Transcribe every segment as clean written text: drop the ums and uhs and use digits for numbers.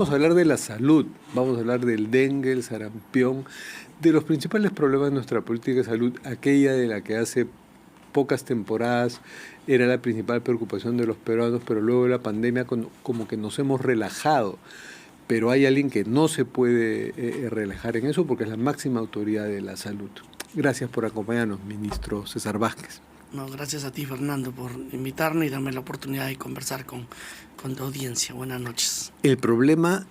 Vamos a hablar de la salud, vamos a hablar del dengue, el sarampión, de los principales problemas de nuestra política de salud, aquella de la que hace pocas temporadas era la principal preocupación de los peruanos, pero luego de la pandemia como que nos hemos relajado. Pero hay alguien que no se puede relajar en eso porque es la máxima autoridad de la salud. Gracias por acompañarnos, ministro César Vázquez. No, gracias a ti, Fernando, por invitarme y darme la oportunidad de conversar con tu audiencia. Buenas noches. El problema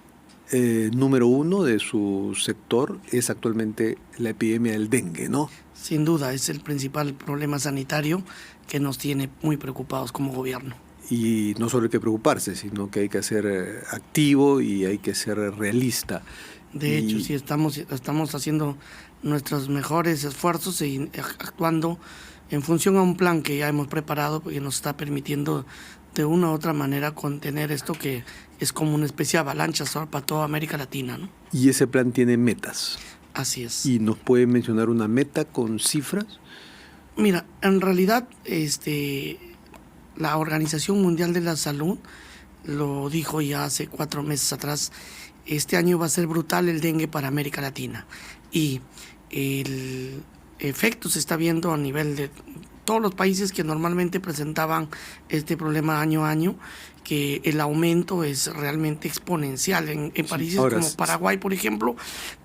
número uno de su sector es actualmente la epidemia del dengue, ¿no? Sin duda, es el principal problema sanitario que nos tiene muy preocupados como gobierno. Y no solo hay que preocuparse, sino que hay que ser activo y hay que ser realista. De hecho, sí, estamos haciendo nuestros mejores esfuerzos y actuando en función a un plan que ya hemos preparado, porque nos está permitiendo de una u otra manera contener esto que es como una especie de avalancha para toda América Latina, ¿no? Y ese plan tiene metas. Así es. ¿Y nos puede mencionar una meta con cifras? Mira, en realidad la Organización Mundial de la Salud lo dijo ya hace 4 meses atrás. Este año va a ser brutal el dengue para América Latina y el efecto se está viendo a nivel de todos los países que normalmente presentaban este problema año a año, que el aumento es realmente exponencial. En países como Paraguay, por ejemplo,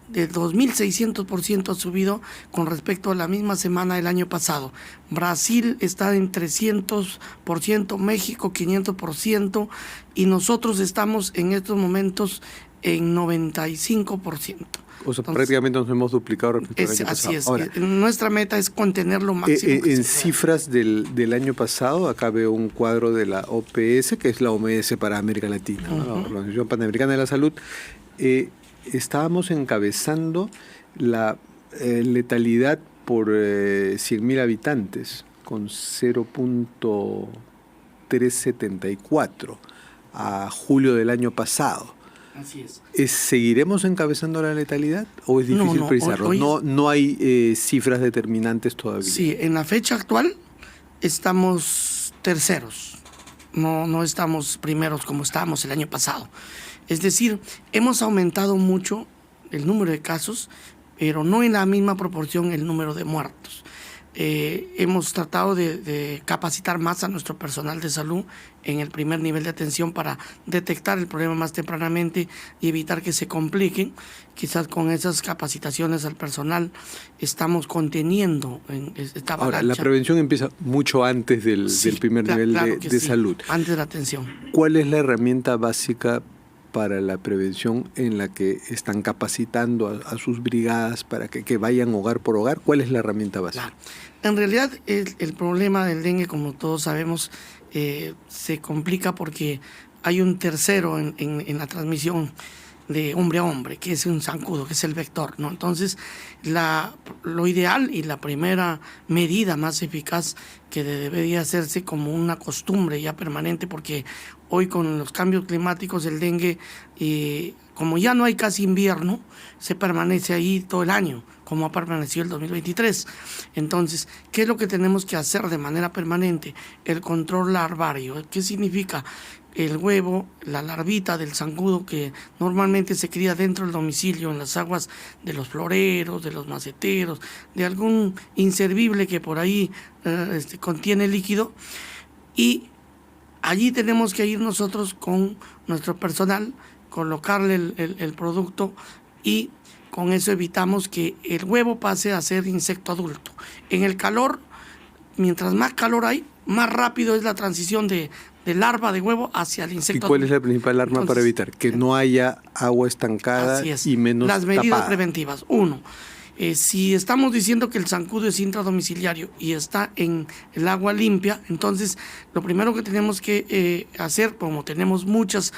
de 2.600% ha subido con respecto a la misma semana del año pasado. Brasil está en 300%, México 500%, y nosotros estamos en estos momentos en 95%. O sea, entonces, prácticamente nos hemos duplicado respecto al año pasado. Así es. Ahora, nuestra meta es contener lo máximo. En cifras del año pasado, acá veo un cuadro de la OPS, que es la OMS para América Latina, ¿no? La Organización Panamericana de la Salud. Estábamos encabezando la letalidad por 100.000 habitantes, con 0.374 a julio del año pasado. Así es. ¿Seguiremos encabezando la letalidad o es difícil precisarlo? No hay cifras determinantes todavía. Sí, en la fecha actual estamos terceros, no estamos primeros como estábamos el año pasado. Es decir, hemos aumentado mucho el número de casos, pero no en la misma proporción el número de muertos. Hemos tratado de capacitar más a nuestro personal de salud en el primer nivel de atención para detectar el problema más tempranamente y evitar que se compliquen. Quizás con esas capacitaciones al personal estamos conteniendo esta avalancha. Ahora, la prevención empieza mucho antes del primer nivel de salud. Antes de la atención. ¿Cuál es la herramienta básica para la prevención en la que están capacitando a sus brigadas para que vayan hogar por hogar? ¿Cuál es la herramienta básica? Claro. En realidad el problema del dengue, como todos sabemos, se complica porque hay un tercero en la transmisión de hombre a hombre, que es un zancudo, que es el vector, ¿no? Entonces, lo ideal y la primera medida más eficaz que debería hacerse como una costumbre ya permanente, porque hoy con los cambios climáticos el dengue, como ya no hay casi invierno, se permanece ahí todo el año, como ha permanecido el 2023. Entonces, ¿qué es lo que tenemos que hacer de manera permanente? El control larvario. ¿Qué significa? El huevo, la larvita del zancudo que normalmente se cría dentro del domicilio, en las aguas de los floreros, de los maceteros, de algún inservible que por ahí contiene líquido, y allí tenemos que ir nosotros con nuestro personal, colocarle el producto, y con eso evitamos que el huevo pase a ser insecto adulto. En el calor, mientras más calor hay, más rápido es la transición de larva de huevo hacia el insecto. ¿Y cuál es la principal arma para evitar? Que no haya agua estancada y menos las medidas tapada. Preventivas. 1. Si estamos diciendo que el zancudo es intradomiciliario y está en el agua limpia, entonces lo primero que tenemos que hacer, como tenemos muchas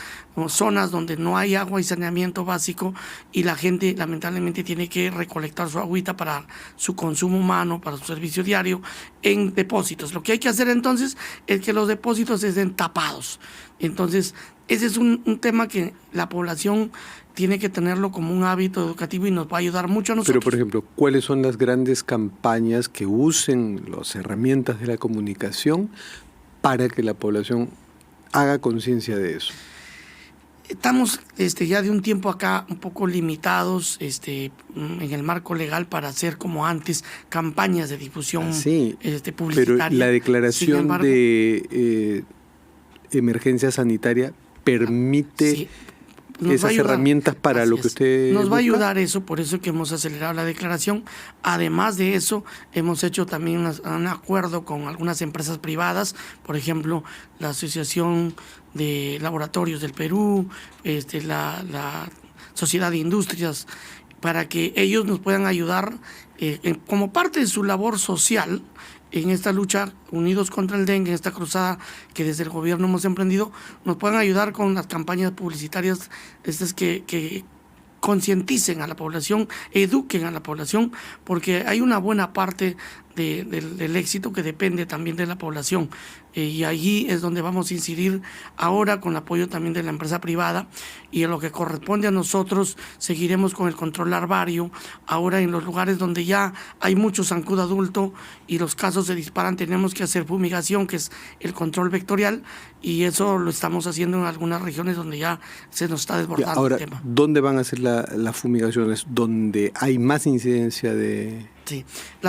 zonas donde no hay agua y saneamiento básico y la gente lamentablemente tiene que recolectar su agüita para su consumo humano, para su servicio diario, en depósitos. Lo que hay que hacer entonces es que los depósitos estén tapados. Entonces, ese es un tema que la población tiene que tenerlo como un hábito educativo y nos va a ayudar mucho a nosotros. Pero, por ejemplo, ¿cuáles son las grandes campañas que usen las herramientas de la comunicación para que la población haga conciencia de eso? Estamos ya de un tiempo acá un poco limitados en el marco legal para hacer como antes campañas de difusión publicitaria. Pero la declaración embargo, de emergencia sanitaria permite esas herramientas para lo que usted nos va a busca. ayudar eso, por eso que hemos acelerado la declaración. Además de eso, hemos hecho también un acuerdo con algunas empresas privadas, por ejemplo, la Asociación de Laboratorios del Perú, la Sociedad de Industrias, para que ellos nos puedan ayudar como parte de su labor social en esta lucha, unidos contra el dengue, en esta cruzada que desde el gobierno hemos emprendido, nos puedan ayudar con las campañas publicitarias que concienticen a la población, eduquen a la población, porque hay una buena parte del éxito que depende también de la población. Y allí es donde vamos a incidir ahora con el apoyo también de la empresa privada, y en lo que corresponde a nosotros seguiremos con el control larvario. Ahora en los lugares donde ya hay mucho zancudo adulto y los casos se disparan, tenemos que hacer fumigación, que es el control vectorial, y eso lo estamos haciendo en algunas regiones donde ya se nos está desbordando ahora, el tema. ¿dónde van a hacer las fumigaciones? ¿Donde hay más incidencia de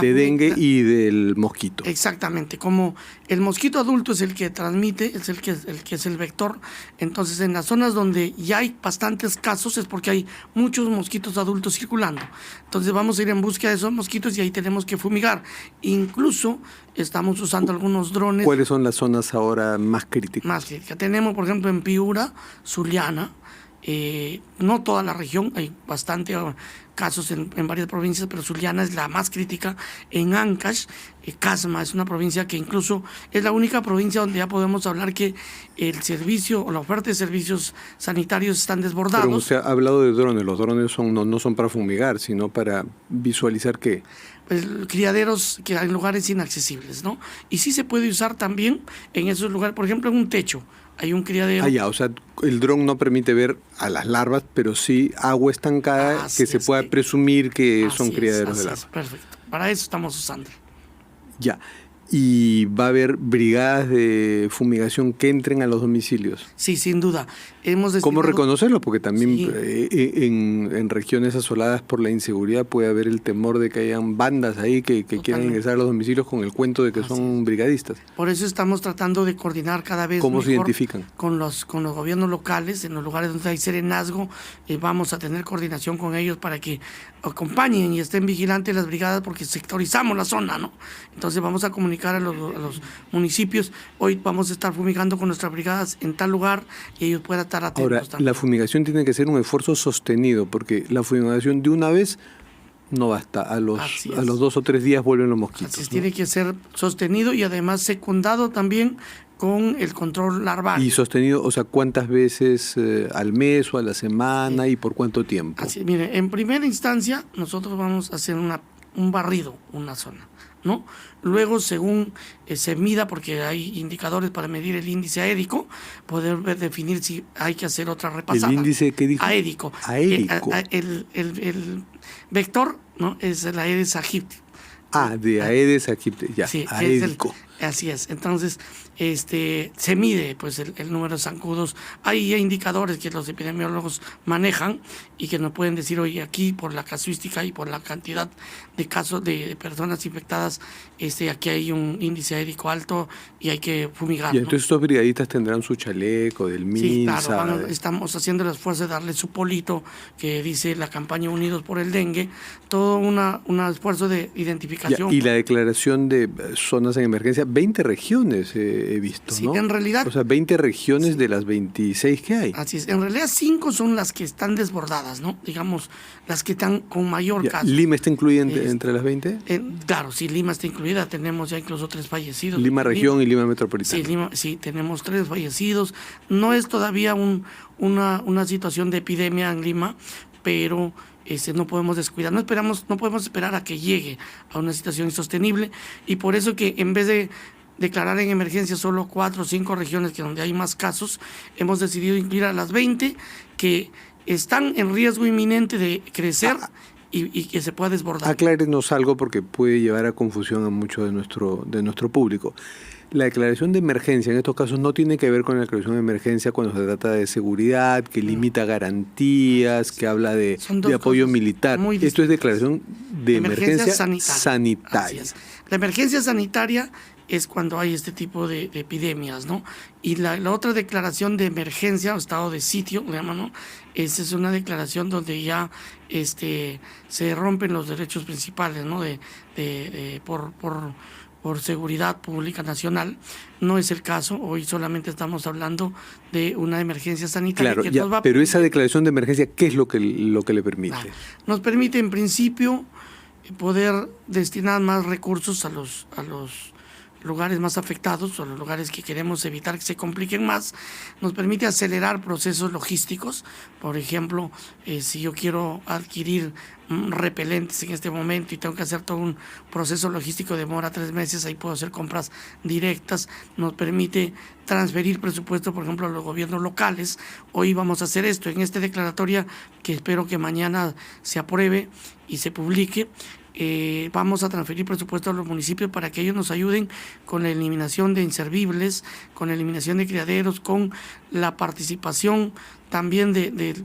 dengue y del mosquito? Exactamente, como el mosquito adulto es el que transmite, es el que es el vector. Entonces, en las zonas donde ya hay bastantes casos es porque hay muchos mosquitos adultos circulando. Entonces vamos a ir en búsqueda de esos mosquitos y ahí tenemos que fumigar. Incluso estamos usando algunos drones. ¿Cuáles son las zonas ahora más críticas? Más críticas. Tenemos, por ejemplo, en Piura, Sullana, no toda la región, hay bastante casos en varias provincias, pero Sullana es la más crítica. En Ancash, Casma es una provincia que incluso es la única provincia donde ya podemos hablar que el servicio o la oferta de servicios sanitarios están desbordados. Pero usted ha hablado de drones. Los drones no son para fumigar, sino para visualizar qué. Pues, criaderos que hay lugares inaccesibles, ¿no? Y sí se puede usar también en esos lugares, por ejemplo, en un techo. Hay un criadero. O sea, el dron no permite ver a las larvas, pero sí agua estancada que se pueda presumir que son criaderos de larvas. Perfecto. Para eso estamos usando. Ya. ¿Y va a haber brigadas de fumigación que entren a los domicilios? Sí, sin duda. ¿Cómo reconocerlo? Porque también en regiones asoladas por la inseguridad puede haber el temor de que hayan bandas ahí que quieran ingresar a los domicilios con el cuento de que son brigadistas. Por eso estamos tratando de coordinar cada vez ¿Cómo mejor se identifican? Con los gobiernos locales, en los lugares donde hay serenazgo, vamos a tener coordinación con ellos para que acompañen y estén vigilantes las brigadas, porque sectorizamos la zona, ¿no? Entonces vamos a comunicar a los municipios. Hoy vamos a estar fumigando con nuestras brigadas en tal lugar y ellos puedan estar atentos. Ahora, también. La fumigación tiene que ser un esfuerzo sostenido, porque la fumigación de una vez no basta. A los 2 o 3 días vuelven los mosquitos. Así es, tiene que ser sostenido y además secundado también con el control larvario. Y sostenido, o sea, ¿cuántas veces al mes o a la semana y por cuánto tiempo? Así, mire, en primera instancia nosotros vamos a hacer un barrido, una zona, ¿no? Luego, según se mida, porque hay indicadores para medir el índice aédico, poder definir si hay que hacer otra repasada. ¿El índice qué dijo? Aédico. Aédico. El vector, ¿no? Es el Aedes aegypti. De Aedes aegypti, ya, sí, aédico. Así es. Entonces, se mide pues el número de zancudos. Hay indicadores que los epidemiólogos manejan y que nos pueden decir, oye, aquí por la casuística y por la cantidad de casos de personas infectadas, aquí hay un índice aédico alto y hay que fumigar. Y entonces estos brigadistas tendrán su chaleco del MINSA. Sí, claro, estamos haciendo el esfuerzo de darle su polito que dice la campaña Unidos por el Dengue, todo un esfuerzo de identificación. Y la declaración de zonas en emergencia, 20 regiones he visto, sí, ¿no? En realidad, o sea, 20 regiones de las 26 que hay. Así es. En realidad 5 son las que están desbordadas, ¿no? Digamos, las que están con mayor caso. ¿Lima está incluida entre las 20? Claro, sí, Lima está incluida. Tenemos ya incluso 3 fallecidos. Lima región y Lima metropolitana. Sí, tenemos 3 fallecidos. No es todavía una situación de epidemia en Lima, pero no podemos descuidar, no podemos esperar a que llegue a una situación insostenible, y por eso que en vez de declarar en emergencia solo 4 o 5 regiones que donde hay más casos, hemos decidido incluir a las 20 que están en riesgo inminente de crecer y que se pueda desbordar. Aclárenos algo porque puede llevar a confusión a mucho de nuestro público. La declaración de emergencia en estos casos no tiene que ver con la declaración de emergencia cuando se trata de seguridad, que limita garantías, que habla de apoyo militar. Esto es declaración de emergencia sanitaria. La emergencia sanitaria es cuando hay este tipo de epidemias, ¿no? Y la otra declaración de emergencia o estado de sitio, ¿no? Esa es una declaración donde ya se rompen los derechos principales, ¿no? Por seguridad pública nacional. No es el caso, hoy solamente estamos hablando de una emergencia sanitaria. Claro, que pero esa declaración de emergencia, ¿qué es lo que le permite? Nos permite en principio poder destinar más recursos a los lugares más afectados o los lugares que queremos evitar que se compliquen más. Nos permite acelerar procesos logísticos. Por ejemplo, si yo quiero adquirir repelentes en este momento y tengo que hacer todo un proceso logístico, demora 3 meses, ahí puedo hacer compras directas. Nos permite transferir presupuesto, por ejemplo, a los gobiernos locales. Hoy vamos a hacer esto en esta declaratoria que espero que mañana se apruebe y se publique. Vamos a transferir presupuesto a los municipios para que ellos nos ayuden con la eliminación de inservibles, con la eliminación de criaderos, con la participación también del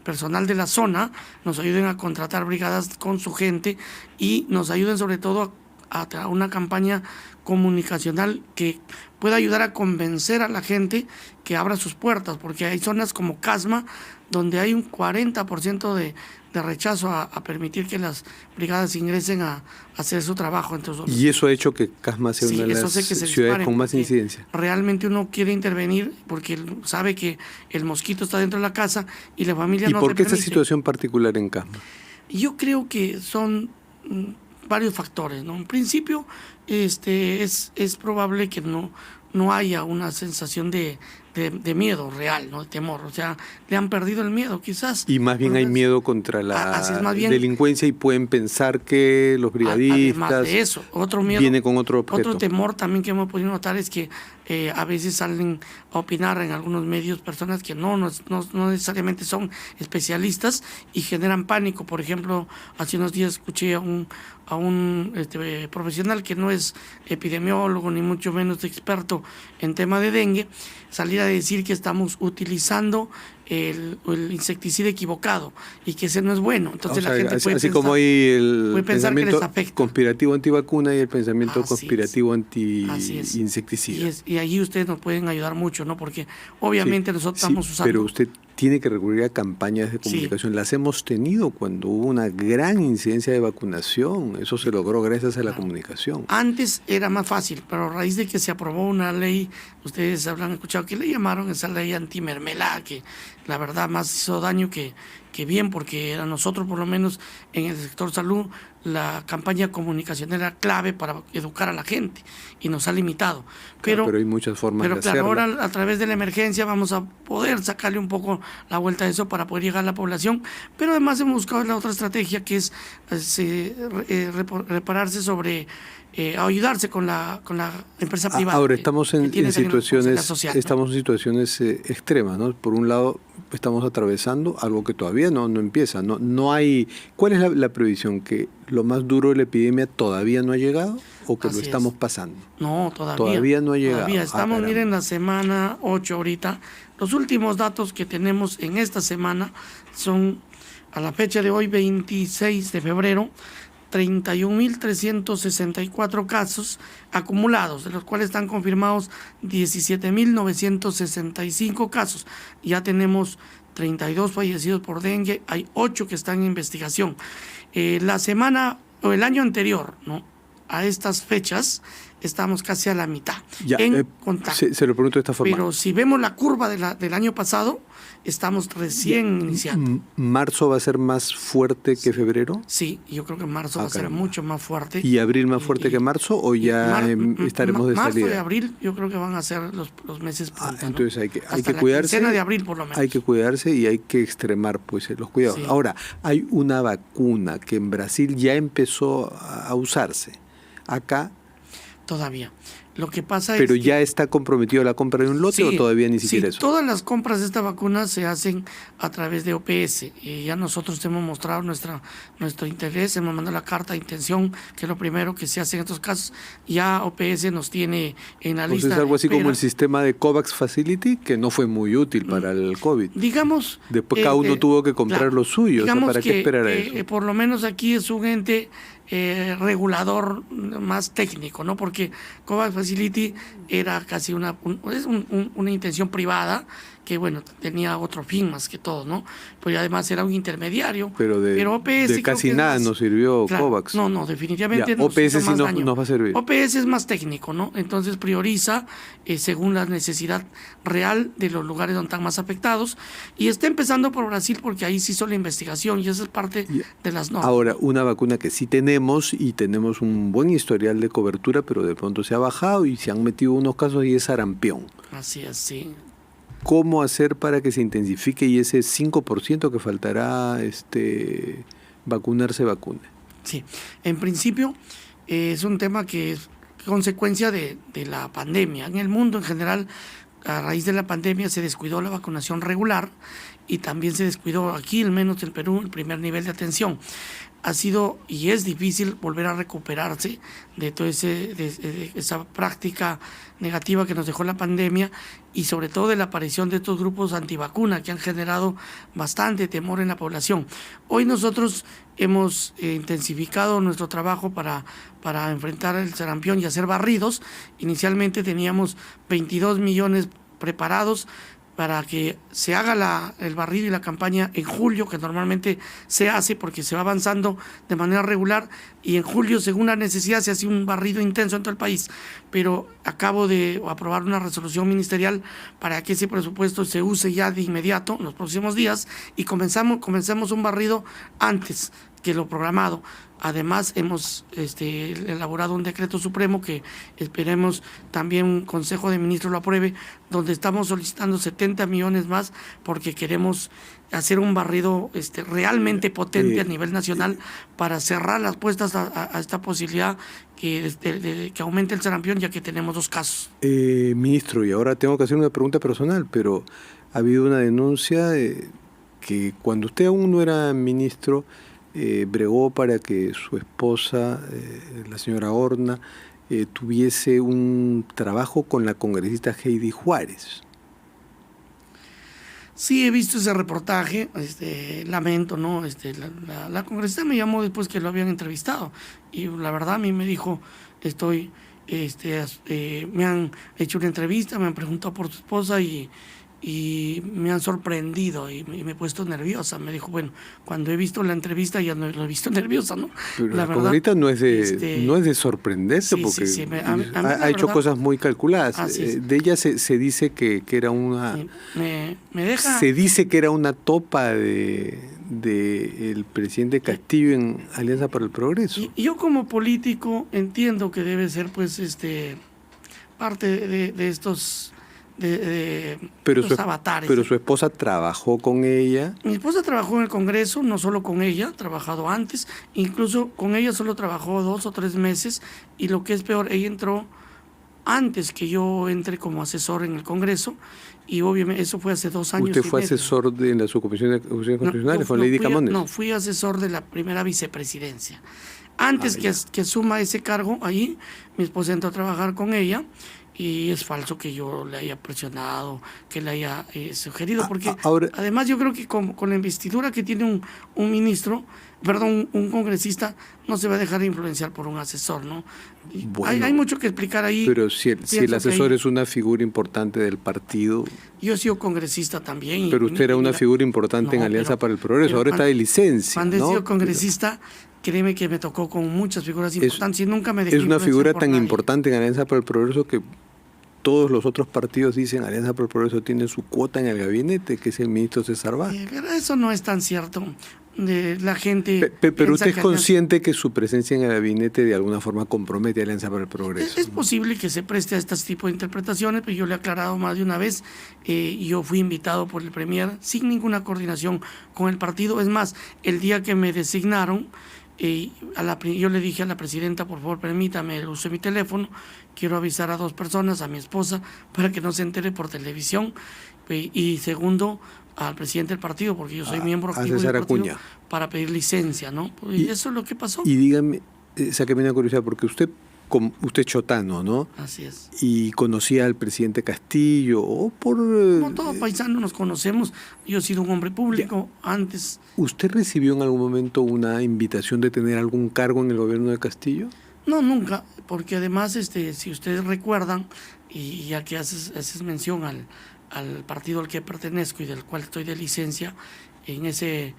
personal de la zona, nos ayuden a contratar brigadas con su gente y nos ayuden sobre todo a una campaña comunicacional que pueda ayudar a convencer a la gente que abra sus puertas, porque hay zonas como Casma donde hay un 40% de rechazo a permitir que las brigadas ingresen a hacer su trabajo. Entonces, y eso ha hecho que Casma sea una de las ciudades con más incidencia. Realmente uno quiere intervenir porque sabe que el mosquito está dentro de la casa y la familia no se permite. ¿Y por qué esa situación particular en Casma? Yo creo que son varios factores, ¿no? En principio, es probable que no haya una sensación de miedo real, ¿no? De temor, o sea, le han perdido el miedo quizás. Y más bien hay miedo contra la delincuencia y pueden pensar que los brigadistas, además de eso, otro miedo, viene con otro objeto. Otro temor también que hemos podido notar es que a veces salen a opinar en algunos medios personas que no necesariamente son especialistas y generan pánico. Por ejemplo, hace unos días escuché a un profesional que no es epidemiólogo ni mucho menos experto en tema de dengue salir a decir que estamos utilizando el insecticida equivocado y que ese no es bueno. Entonces la gente puede así como hay el pensamiento conspirativo antivacuna y el pensamiento conspirativo anti-insecticida. Y allí ustedes nos pueden ayudar mucho, ¿no? Porque obviamente nosotros estamos usando... Pero usted tiene que recurrir a campañas de comunicación. Las hemos tenido cuando hubo una gran incidencia de vacunación. Eso se logró gracias a la comunicación. Antes era más fácil, pero a raíz de que se aprobó una ley, ustedes habrán escuchado que le llamaron esa ley antimermelada, que la verdad más hizo daño que bien, porque a nosotros por lo menos en el sector salud la campaña comunicacional era clave para educar a la gente y nos ha limitado. Pero hay muchas formas de hacerlo. Ahora a través de la emergencia vamos a poder sacarle un poco la vuelta a eso para poder llegar a la población, pero además hemos buscado la otra estrategia que es repararse sobre... ayudarse con la empresa privada. Ahora estamos en situaciones extremas, ¿no? Por un lado estamos atravesando algo que todavía no empieza, no hay. ¿Cuál es la previsión? ¿Que lo más duro de la epidemia todavía no ha llegado o que lo estamos pasando? No, todavía no ha llegado. Todavía estamos, miren, la semana 8 ahorita. Los últimos datos que tenemos en esta semana son a la fecha de hoy, 26 de febrero, 31.364 casos acumulados, de los cuales están confirmados 17.965 casos. Ya tenemos 32 fallecidos por dengue, hay 8 que están en investigación. La semana o el año anterior, ¿no?, a estas fechas estamos casi a la mitad en contacto. Se lo pregunto de esta forma. Pero si vemos la curva del año pasado, estamos recién iniciando. ¿Marzo va a ser más fuerte que febrero? Sí, yo creo que marzo va a ser mucho más fuerte. ¿Y abril más fuerte que marzo o ya estaremos de salida? Marzo y abril yo creo que van a ser los meses punta, entonces ¿no? hay que cuidarse. La de abril por lo menos. Hay que cuidarse y hay que extremar pues los cuidados. Sí. Ahora, hay una vacuna que en Brasil ya empezó a usarse. Acá todavía. Lo que pasa ¿Pero es que ya está comprometido la compra de un lote o todavía ni siquiera eso? Todas las compras de esta vacuna se hacen a través de OPS. Ya nosotros hemos mostrado nuestro interés, hemos mandado la carta de intención, que es lo primero que se hace en estos casos. Ya OPS nos tiene en la lista. Es algo así de como el espera. sistema de COVAX Facility, que no fue muy útil para el COVID. Digamos... Después cada uno tuvo que comprar claro, lo suyo. O sea, ¿para que, qué esperar a eso? por lo menos aquí es un ente regulador más técnico, ¿no? Porque COVAX Facility era casi una intención privada que, bueno, tenía otro fin más que todo, ¿no? Pues además era un intermediario. Pero OPS de casi nada nos sirvió COVAX. No, definitivamente ya, OPS sí nos va a servir. OPS es más técnico, ¿no? Entonces prioriza según la necesidad real de los lugares donde están más afectados. Y está empezando por Brasil porque ahí se hizo la investigación y esa es parte de las normas. Ahora, una vacuna que sí tenemos y tenemos un buen historial de cobertura, pero de pronto se ha bajado y se han metido unos casos y es sarampión. Así es, sí. ¿Cómo hacer para que se intensifique y ese 5% que faltará vacunarse vacune? Sí, en principio es un tema que es consecuencia de la pandemia. En el mundo en general, a raíz de la pandemia se descuidó la vacunación regular y también se descuidó aquí, al menos en Perú, el primer nivel de atención. Ha sido y es difícil volver a recuperarse de toda esa práctica negativa que nos dejó la pandemia y sobre todo de la aparición de estos grupos antivacuna que han generado bastante temor en la población. Hoy nosotros hemos intensificado nuestro trabajo para enfrentar el sarampión y hacer barridos. Inicialmente teníamos 22 millones preparados para que se haga el barrido y la campaña en julio, que normalmente se hace porque se va avanzando de manera regular, y en julio, según la necesidad, se hace un barrido intenso en todo el país. Pero acabo de aprobar una resolución ministerial para que ese presupuesto se use ya de inmediato, en los próximos días, y comencemos un barrido antes que lo programado. Además, hemos elaborado un decreto supremo que esperemos también un Consejo de Ministros lo apruebe, donde estamos solicitando 70 millones más porque queremos hacer un barrido realmente potente a nivel nacional para cerrar las puertas a esta posibilidad que aumente el sarampión, ya que tenemos 2 casos. Ministro, y ahora tengo que hacer una pregunta personal, pero ha habido una denuncia que cuando usted aún no era ministro, bregó para que su esposa, la señora Horna, tuviese un trabajo con la congresista Heidi Juárez. Sí, he visto ese reportaje, lamento, ¿no? La congresista me llamó después que lo habían entrevistado y la verdad a mí me dijo, me han hecho una entrevista, me han preguntado por tu esposa y me han sorprendido y me he puesto nerviosa. Me dijo, bueno, cuando he visto la entrevista ya no lo he visto nerviosa, ¿no? Pero la congresista no es de sorprenderse, porque ha hecho cosas muy calculadas. De ella se dice que era una... Me deja... Se dice que era una topa de el presidente Castillo en Alianza para el Progreso. Y yo como político entiendo que debe ser pues parte de estos... pero los avatares. Pero su esposa trabajó con ella. Mi esposa trabajó en el Congreso, no solo con ella, ha trabajado antes, incluso con ella solo trabajó 2 o 3 meses y lo que es peor, ella entró antes que yo entre como asesor en el Congreso y obviamente eso fue hace 2 años. ¿Usted fue asesor de la subcomisión de acusaciones constitucionales con Lady Camones? No, fui asesor de la primera vicepresidencia. Antes que asuma ese cargo ahí, mi esposa entró a trabajar con ella. Y es falso que yo le haya presionado, que le haya sugerido, porque además yo creo que con la investidura que tiene un ministro, perdón, un congresista, no se va a dejar influenciar por un asesor, ¿no? Bueno, hay mucho que explicar ahí. Pero si el asesor es una figura importante del partido... Yo he sido congresista también. Pero usted era una figura importante en Alianza para el Progreso, ahora está de licencia. Cuando he sido congresista... Créeme que me tocó con muchas figuras importantes y nunca me dejé. Es una figura tan importante en Alianza para el Progreso que todos los otros partidos dicen Alianza para el Progreso tiene su cuota en el gabinete, que es el ministro César Vázquez. Pero eso no es tan cierto. La gente... Pero usted es consciente que su presencia en el gabinete de alguna forma compromete a Alianza para el Progreso. Es posible que se preste a este tipo de interpretaciones, pero yo le he aclarado más de una vez. Yo fui invitado por el Premier sin ninguna coordinación con el partido. Es más, el día que me designaron, Yo le dije a la presidenta, por favor, permítame el uso de mi teléfono, quiero avisar a 2 personas, a mi esposa, para que no se entere por televisión, y segundo, al presidente del partido, porque yo soy miembro activo del partido, para pedir licencia, ¿no? Y eso es lo que pasó. Y dígame, sáqueme una curiosidad, porque usted es chotano, ¿no? Así es. ¿Y conocía al presidente Castillo o por...? Como todo paisano nos conocemos. Yo he sido un hombre público antes. ¿Usted recibió en algún momento una invitación de tener algún cargo en el gobierno de Castillo? No, nunca, porque además, si ustedes recuerdan, y ya que haces mención al partido al que pertenezco y del cual estoy de licencia, en ese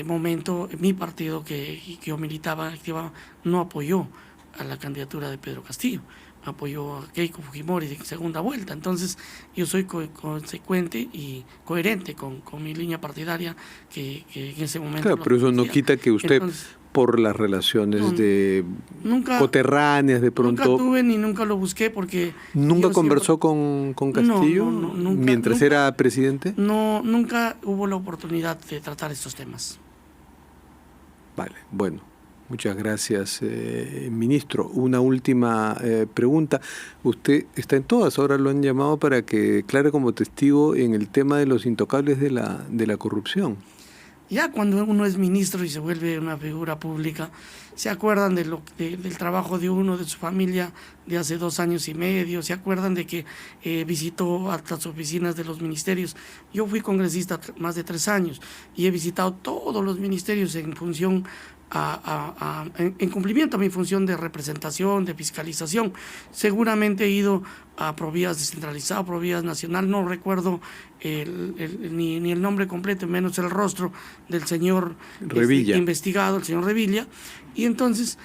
momento mi partido que yo militaba, activaba, no apoyó a la candidatura de Pedro Castillo, apoyó a Keiko Fujimori en segunda vuelta. Entonces yo soy consecuente y coherente con mi línea partidaria que en ese momento... Claro, pero eso no quita que usted, por las relaciones coterráneas de pronto... Nunca tuve ni nunca lo busqué porque... ¿Nunca conversó con Castillo mientras era presidente? No, nunca hubo la oportunidad de tratar estos temas. Vale, bueno. Muchas gracias, ministro. Una última pregunta. Usted está en todas, ahora lo han llamado para que declare como testigo en el tema de los intocables de la corrupción. Ya cuando uno es ministro y se vuelve una figura pública, se acuerdan del trabajo de uno, de su familia de hace 2 años y medio, se acuerdan de que visitó hasta las oficinas de los ministerios. Yo fui congresista más de 3 años y he visitado todos los ministerios en función en cumplimiento a mi función de representación, de fiscalización. Seguramente he ido a Provías descentralizado, Provías nacional, no recuerdo ni el nombre completo, menos el rostro del señor investigado, el señor Revilla. Y entonces,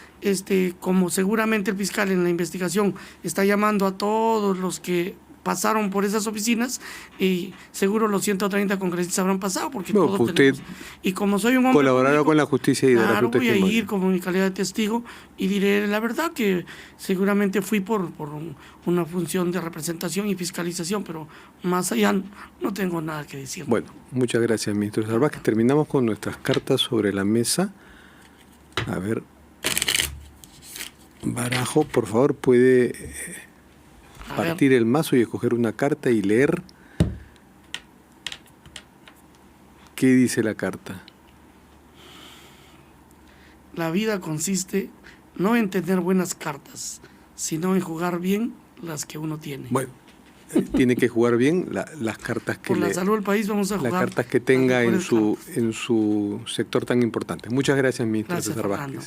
como seguramente el fiscal en la investigación está llamando a todos los que pasaron por esas oficinas, y seguro los 130 congresistas habrán pasado, porque todos usted y como soy un hombre colaborará público, con la justicia y dará su testimonio. Voy a ir como mi calidad de testigo y diré la verdad, que seguramente fui por una función de representación y fiscalización, pero más allá no tengo nada que decir. Bueno, muchas gracias, ministro Sarvás, que terminamos con nuestras cartas sobre la mesa. A ver, barajo, por favor, puede partir el mazo y escoger una carta y leer. ¿Qué dice la carta? La vida consiste no en tener buenas cartas, sino en jugar bien las que uno tiene. Bueno, tiene que jugar bien las cartas que por la salud del país vamos a jugar las cartas que tenga en su sector tan importante. Muchas gracias, ministro César Vázquez.